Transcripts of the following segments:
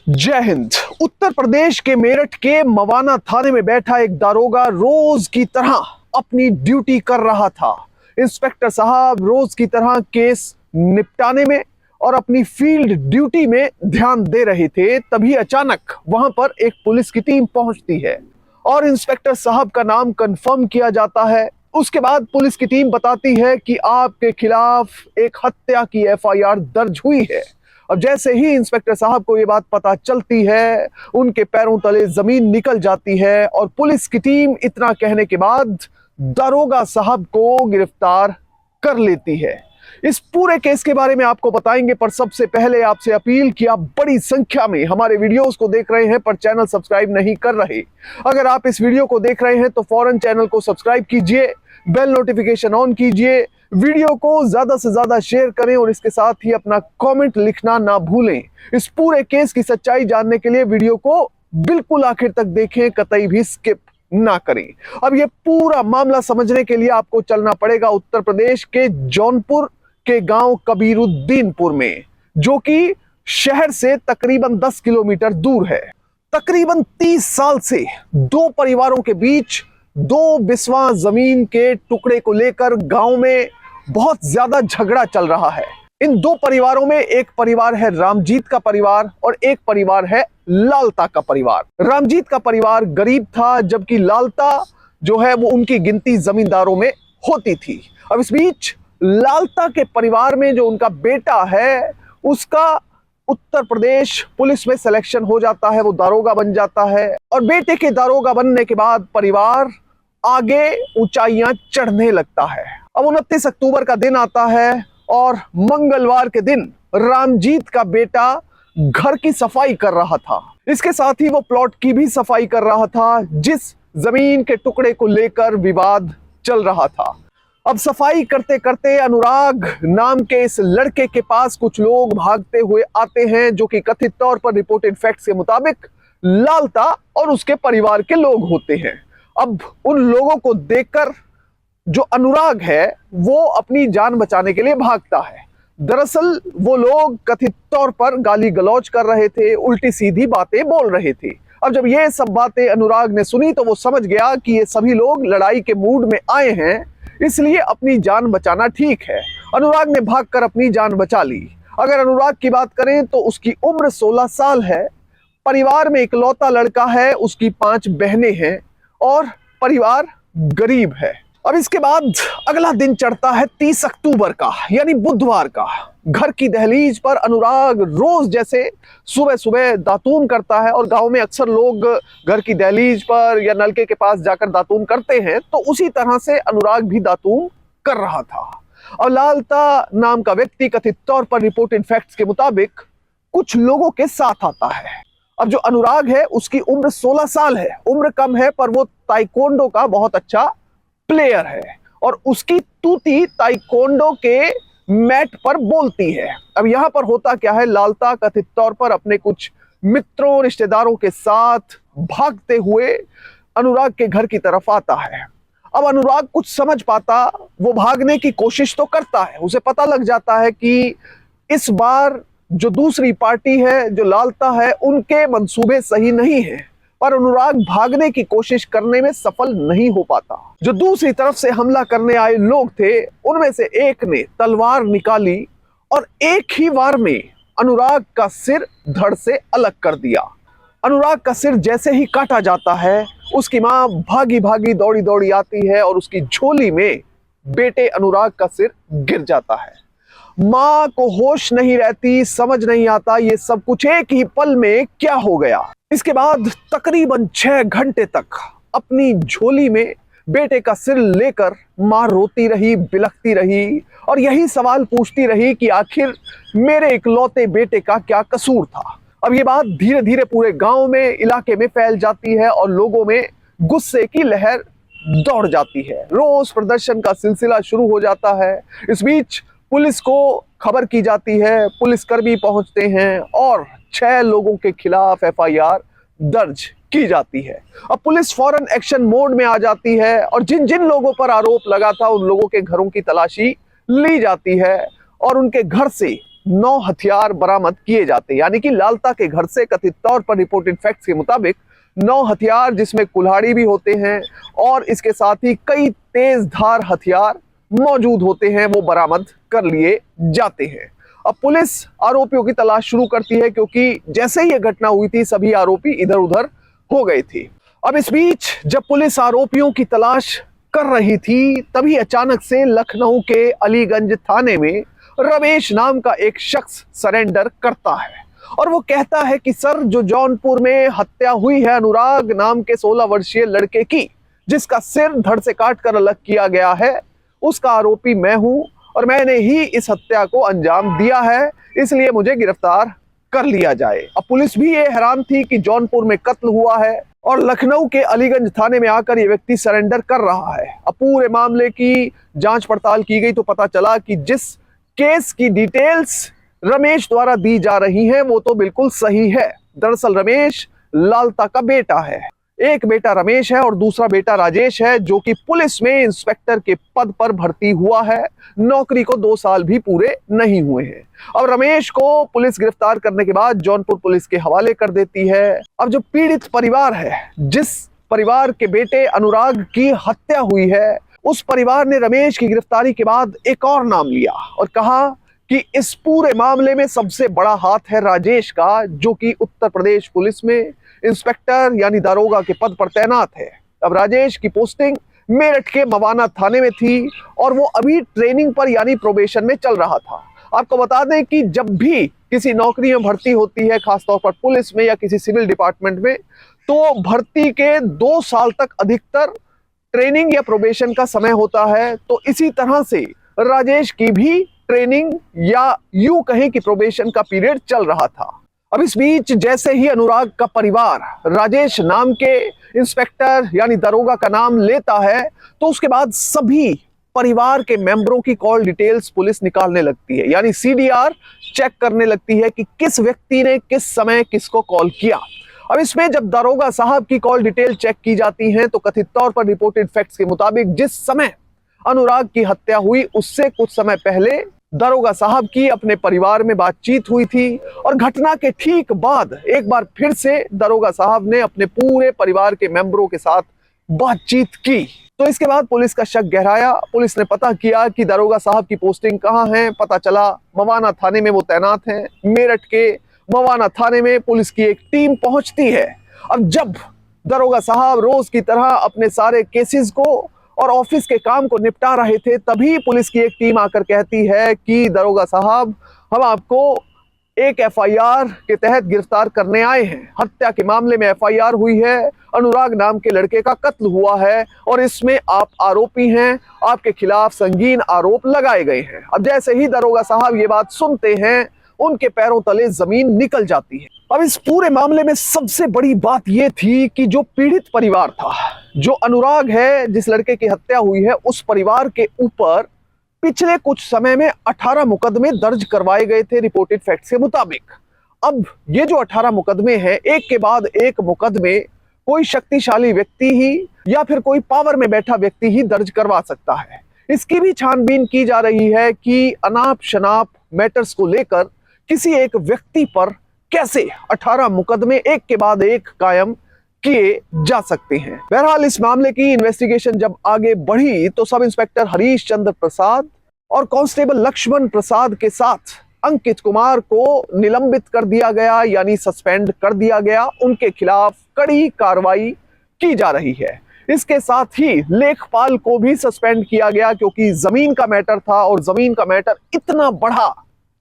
जय हिंद। उत्तर प्रदेश के मेरठ के मवाना थाने में बैठा एक दारोगा रोज की तरह अपनी ड्यूटी कर रहा था। इंस्पेक्टर साहब रोज की तरह केस निपटाने में और अपनी फील्ड ड्यूटी में ध्यान दे रहे थे। तभी अचानक वहां पर एक पुलिस की टीम पहुंचती है और इंस्पेक्टर साहब का नाम कंफर्म किया जाता है। उसके बाद पुलिस की टीम बताती है कि आपके खिलाफ एक हत्या की एफआईआर दर्ज हुई है। अब जैसे ही इंस्पेक्टर साहब को ये बात पता चलती है, उनके पैरों तले जमीन निकल जाती है और पुलिस की टीम इतना कहने के बाद दारोगा साहब को गिरफ्तार कर लेती है। इस पूरे केस के बारे में आपको बताएंगे, पर सबसे पहले आपसे अपील कि आप बड़ी संख्या में हमारे वीडियोस को देख रहे हैं पर चैनल सब्सक्राइब नहीं कर रहे। अगर आप इस वीडियो को देख रहे हैं तो फौरन चैनल को सब्सक्राइब कीजिए, बेल नोटिफिकेशन ऑन कीजिए, वीडियो को ज्यादा से ज्यादा शेयर करें और इसके साथ ही अपना कमेंट लिखना ना भूलें। इस पूरे केस की सच्चाई जानने के लिए वीडियो को बिल्कुल आखिर तक देखें, कतई भी स्किप ना करें। अब ये पूरा मामला समझने के लिए आपको चलना पड़ेगा उत्तर प्रदेश के जौनपुर के गांव कबीरुद्दीनपुर में, जो कि शहर से तकरीबन 10 किलोमीटर दूर है। तकरीबन 30 साल से दो परिवारों के बीच 2 बिस्वा जमीन के टुकड़े को लेकर गांव में बहुत ज्यादा झगड़ा चल रहा है। इन 2 परिवारों में एक परिवार है रामजीत का परिवार और एक परिवार है लालता का परिवार। रामजीत का परिवार गरीब था, जबकि लालता जो है वो उनकी गिनती जमींदारों में होती थी। अब इस बीच लालता के परिवार में जो उनका बेटा है, उसका उत्तर प्रदेश पुलिस में सिलेक्शन हो जाता है, वो दारोगा बन जाता है और बेटे के दारोगा बनने के बाद परिवार आगे ऊंचाइयां चढ़ने लगता है। अब 29 अक्टूबर का दिन आता है और मंगलवार के दिन रामजीत का बेटा घर की सफाई कर रहा था। इसके साथ ही वो प्लॉट की भी सफाई कर रहा था, जिस जमीन के टुकड़े को लेकर विवाद चल रहा था। अब सफाई करते करते अनुराग नाम के इस लड़के के पास कुछ लोग भागते हुए आते हैं, जो कि कथित तौर पर रिपोर्टेड फैक्ट्स के मुताबिक लालता और उसके परिवार के लोग होते हैं। अब उन लोगों को देखकर जो अनुराग है वो अपनी जान बचाने के लिए भागता है। दरअसल वो लोग कथित तौर पर गाली गलौज कर रहे थे, उल्टी सीधी बातें बोल रहे थे। अब जब ये सब बातें अनुराग ने सुनी तो वो समझ गया कि ये सभी लोग लड़ाई के मूड में आए हैं, इसलिए अपनी जान बचाना ठीक है। अनुराग ने भागकर अपनी जान बचा ली। अगर अनुराग की बात करें तो उसकी उम्र 16 साल है। परिवार में इकलौता लड़का है, उसकी 5 बहनें हैं और परिवार गरीब है। अब इसके बाद अगला दिन चढ़ता है 30 अक्टूबर का, यानी बुधवार का। घर की दहलीज पर अनुराग रोज जैसे सुबह सुबह दातून करता है और गांव में अक्सर लोग घर की दहलीज पर या नलके के पास जाकर दातून करते हैं, तो उसी तरह से अनुराग भी दातून कर रहा था। और लालता नाम का व्यक्ति कथित तौर पर रिपोर्टेड फैक्ट्स के मुताबिक कुछ लोगों के साथ आता है। अब जो अनुराग है उसकी उम्र 16 साल है, उम्र कम है, पर वो ताइक्वांडो का बहुत अच्छा प्लेयर है और उसकी तूती ताइक्वांडो के मैट पर बोलती है। अब यहां पर होता क्या है, लालता कथित तौर पर अपने कुछ मित्रों रिश्तेदारों के साथ भागते हुए अनुराग के घर की तरफ आता है। अब अनुराग कुछ समझ पाता, वो भागने की कोशिश तो करता है। उसे पता लग जाता है कि इस बार जो दूसरी पार्टी है, जो लालता है, उनके मंसूबे सही नहीं है, पर अनुराग भागने की कोशिश करने में सफल नहीं हो पाता। जो दूसरी तरफ से हमला करने आए लोग थे, उनमें से एक ने तलवार निकाली और एक ही वार में अनुराग का सिर धड़ से अलग कर दिया। अनुराग का सिर जैसे ही काटा जाता है, उसकी मां भागी भागी दौड़ी दौड़ी आती है और उसकी झोली में बेटे अनुराग का सिर गिर जाता है। मां को होश नहीं रहती, समझ नहीं आता ये सब कुछ एक ही पल में क्या हो गया। इसके बाद तकरीबन 6 घंटे तक अपनी झोली में बेटे का सिर लेकर मां रोती रही, बिलखती रही और यही सवाल पूछती रही कि आखिर मेरे इकलौते बेटे का क्या कसूर था। अब ये बात धीरे धीरे पूरे गांव में, इलाके में फैल जाती है और लोगों में गुस्से की लहर दौड़ जाती है। रोज प्रदर्शन का सिलसिला शुरू हो जाता है। इस बीच पुलिस को खबर की जाती है, पुलिसकर्मी पहुंचते हैं और 6 लोगों के खिलाफ एफआईआर दर्ज की जाती है। अब पुलिस फौरन एक्शन मोड में आ जाती है और जिन जिन लोगों पर आरोप लगा था उन लोगों के घरों की तलाशी ली जाती है और उनके घर से 9 हथियार बरामद किए जाते हैं। यानी कि लालता के घर से कथित तौर पर रिपोर्टेड फैक्ट्स के मुताबिक 9 हथियार, जिसमें कुल्हाड़ी भी होते हैं और इसके साथ ही कई तेज धार हथियार मौजूद होते हैं, वो बरामद कर लिए जाते हैं। अब पुलिस आरोपियों की तलाश शुरू करती है, क्योंकि जैसे ही यह घटना हुई थी सभी आरोपी इधर उधर हो गए थे। अब इस बीच जब पुलिस आरोपियों की तलाश कर रही थी, तभी अचानक से लखनऊ के अलीगंज थाने में रमेश नाम का एक शख्स सरेंडर करता है और वो कहता है कि सर, जो जौनपुर में हत्या हुई है अनुराग नाम के 16 वर्षीय लड़के की, जिसका सिर धड़ से काट कर अलग किया गया है, उसका आरोपी मैं हूं और मैंने ही इस हत्या को अंजाम दिया है, इसलिए मुझे गिरफ्तार कर लिया जाए। अब पुलिस भी ये हैरान थी कि जौनपुर में कत्ल हुआ है और लखनऊ के अलीगंज थाने में आकर ये व्यक्ति सरेंडर कर रहा है। अब पूरे मामले की जांच पड़ताल की गई तो पता चला कि जिस केस की डिटेल्स रमेश द्वारा दी जा रही हैं वो तो बिल्कुल सही है। दरअसल रमेश लालता का बेटा है। एक बेटा रमेश है और दूसरा बेटा राजेश है, जो कि पुलिस में इंस्पेक्टर के पद पर भर्ती हुआ है। नौकरी को 2 साल भी पूरे नहीं हुए हैं। अब रमेश को पुलिस गिरफ्तार करने के बाद जौनपुर पुलिस के हवाले कर देती है। अब जो पीड़ित परिवार है, जिस परिवार के बेटे अनुराग की हत्या हुई है, उस परिवार ने रमेश की गिरफ्तारी के बाद एक और नाम लिया और कहा कि इस पूरे मामले में सबसे बड़ा हाथ है राजेश का, जो कि उत्तर प्रदेश पुलिस में इंस्पेक्टर यानी दारोगा के पद पर तैनात है। अब राजेश की पोस्टिंग मेरठ के मवाना थाने में थी और वो अभी ट्रेनिंग पर यानी प्रोबेशन में चल रहा था। आपको बता दें कि जब भी किसी नौकरी में भर्ती होती है, खासतौर पर पुलिस में या किसी सिविल डिपार्टमेंट में, तो भर्ती के 2 साल तक अधिकतर ट्रेनिंग या प्रोबेशन का समय होता है। तो इसी तरह से राजेश की भी ट्रेनिंग या यूं कहें कि प्रोबेशन का पीरियड चल रहा था। अब इस बीच जैसे ही अनुराग का परिवार राजेश नाम के इंस्पेक्टर यानी दरोगा का नाम लेता है, तो उसके बाद सभी परिवार के मेंबरों की कॉल डिटेल्स पुलिस निकालने लगती है, यानी सीडीआर चेक करने लगती है कि किस व्यक्ति ने किस समय किसको कॉल किया। अब इसमें जब दारोगा साहब की कॉल डिटेल चेक की जाती है, तो कथित तौर पर रिपोर्टेड फैक्ट्स के मुताबिक जिस समय अनुराग की हत्या हुई उससे कुछ समय पहले दारोगा साहब की अपने परिवार में बातचीत हुई थी और घटना के ठीक बाद एक बार फिर से दारोगा साहब ने अपने पूरे परिवार के मेंबरों के साथ बातचीत की। तो इसके बाद पुलिस का शक गहराया। पुलिस ने पता किया कि दारोगा साहब की पोस्टिंग कहाँ है। पता चला मवाना थाने में वो तैनात हैं। मेरठ के मवाना थाने में पुलिस की एक टीम पहुंचती है। अब जब दारोगा साहब रोज की तरह अपने सारे केसेस को और ऑफिस के काम को निपटा रहे थे, तभी पुलिस की एक टीम आकर कहती है कि दारोगा साहब, हम आपको एक एफआईआर के तहत गिरफ्तार करने आए हैं। हत्या के मामले में एफआईआर हुई है, अनुराग नाम के लड़के का कत्ल हुआ है और इसमें आप आरोपी हैं, आपके खिलाफ संगीन आरोप लगाए गए हैं। अब जैसे ही दारोगा साहब ये बात सुनते हैं, उनके पैरों तले जमीन निकल जाती है। अब इस पूरे मामले में सबसे बड़ी बात यह थी कि जो पीड़ित परिवार था, जो अनुराग है जिस लड़के की हत्या हुई है, उस परिवार के ऊपर पिछले कुछ समय में 18 मुकदमे दर्ज करवाए गए थे रिपोर्टेड फैक्ट्स के मुताबिक। अब ये जो 18 मुकदमे हैं, एक के बाद एक मुकदमे कोई शक्तिशाली व्यक्ति ही या फिर कोई पावर में बैठा व्यक्ति ही दर्ज करवा सकता है। इसकी भी छानबीन की जा रही है कि अनाप शनाप मैटर्स को लेकर किसी एक व्यक्ति पर कैसे 18 मुकदमे एक के बाद एक कायम किए जा सकते हैं। बहरहाल इस मामले की इन्वेस्टिगेशन जब आगे बढ़ी तो सब इंस्पेक्टर हरीश चंद्र प्रसाद और कांस्टेबल लक्ष्मण प्रसाद के साथ अंकित कुमार को निलंबित कर दिया गया, यानी सस्पेंड कर दिया गया। उनके खिलाफ कड़ी कार्रवाई की जा रही है। इसके साथ ही लेखपाल को भी सस्पेंड किया गया, क्योंकि जमीन का मैटर था और जमीन का मैटर इतना बढ़ा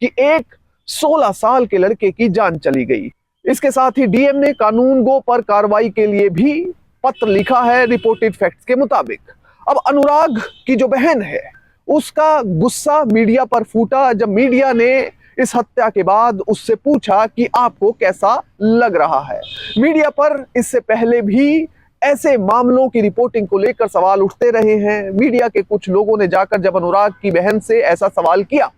कि एक 16 साल के लड़के की जान चली गई। इसके साथ ही डीएम ने कानून गो पर कार्रवाई के लिए भी पत्र लिखा है रिपोर्टेड फैक्ट्स के मुताबिक। अब अनुराग की जो बहन है, उसका गुस्सा मीडिया पर फूटा जब मीडिया ने इस हत्या के बाद उससे पूछा कि आपको कैसा लग रहा है। मीडिया पर इससे पहले भी ऐसे मामलों की रिपोर्टिंग को लेकर सवाल उठते रहे हैं। मीडिया के कुछ लोगों ने जाकर जब अनुराग की बहन से ऐसा सवाल किया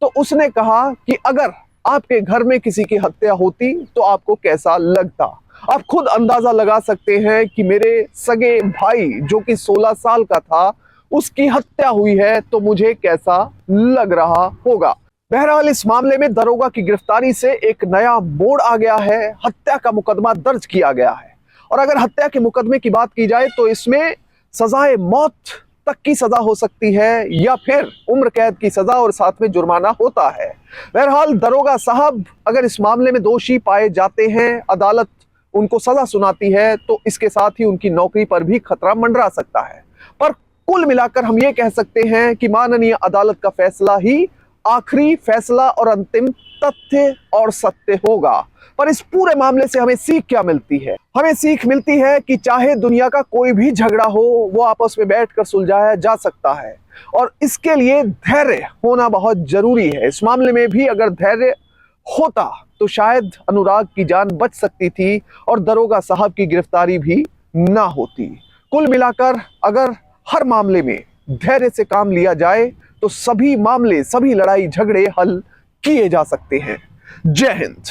तो उसने कहा कि अगर आपके घर में किसी की हत्या होती तो आपको कैसा लगता। आप खुद अंदाजा लगा सकते हैं कि मेरे सगे भाई जो कि 16 साल का था, उसकी हत्या हुई है तो मुझे कैसा लग रहा होगा। बहरहाल इस मामले में दरोगा की गिरफ्तारी से एक नया मोड़ आ गया है। हत्या का मुकदमा दर्ज किया गया है और अगर हत्या के मुकदमे की बात की जाए तो इसमें सजाए मौत तक की सजा हो सकती है या फिर उम्र कैद की सजा और साथ में जुर्माना होता है। बहरहाल दरोगा साहब अगर इस मामले में दोषी पाए जाते हैं, अदालत उनको सजा सुनाती है, तो इसके साथ ही उनकी नौकरी पर भी खतरा मंडरा सकता है। पर कुल मिलाकर हम ये कह सकते हैं कि माननीय अदालत का फैसला ही आखिरी फैसला और अंतिम तथ्य और सत्य होगा। पर इस पूरे मामले से हमें सीख क्या मिलती है? हमें सीख मिलती है कि चाहे दुनिया का कोई भी झगड़ा हो, वो आपस में बैठकर सुलझाया जा सकता है और इसके लिए धैर्य होना बहुत जरूरी है। इस मामले में भी अगर धैर्य होता तो शायद अनुराग की जान बच सकती थी और दरोगा साहब की गिरफ्तारी भी ना होती। कुल मिलाकर अगर हर मामले में धैर्य से काम लिया जाए तो सभी मामले, सभी लड़ाई झगड़े हल किए जा सकते हैं। जय हिंद।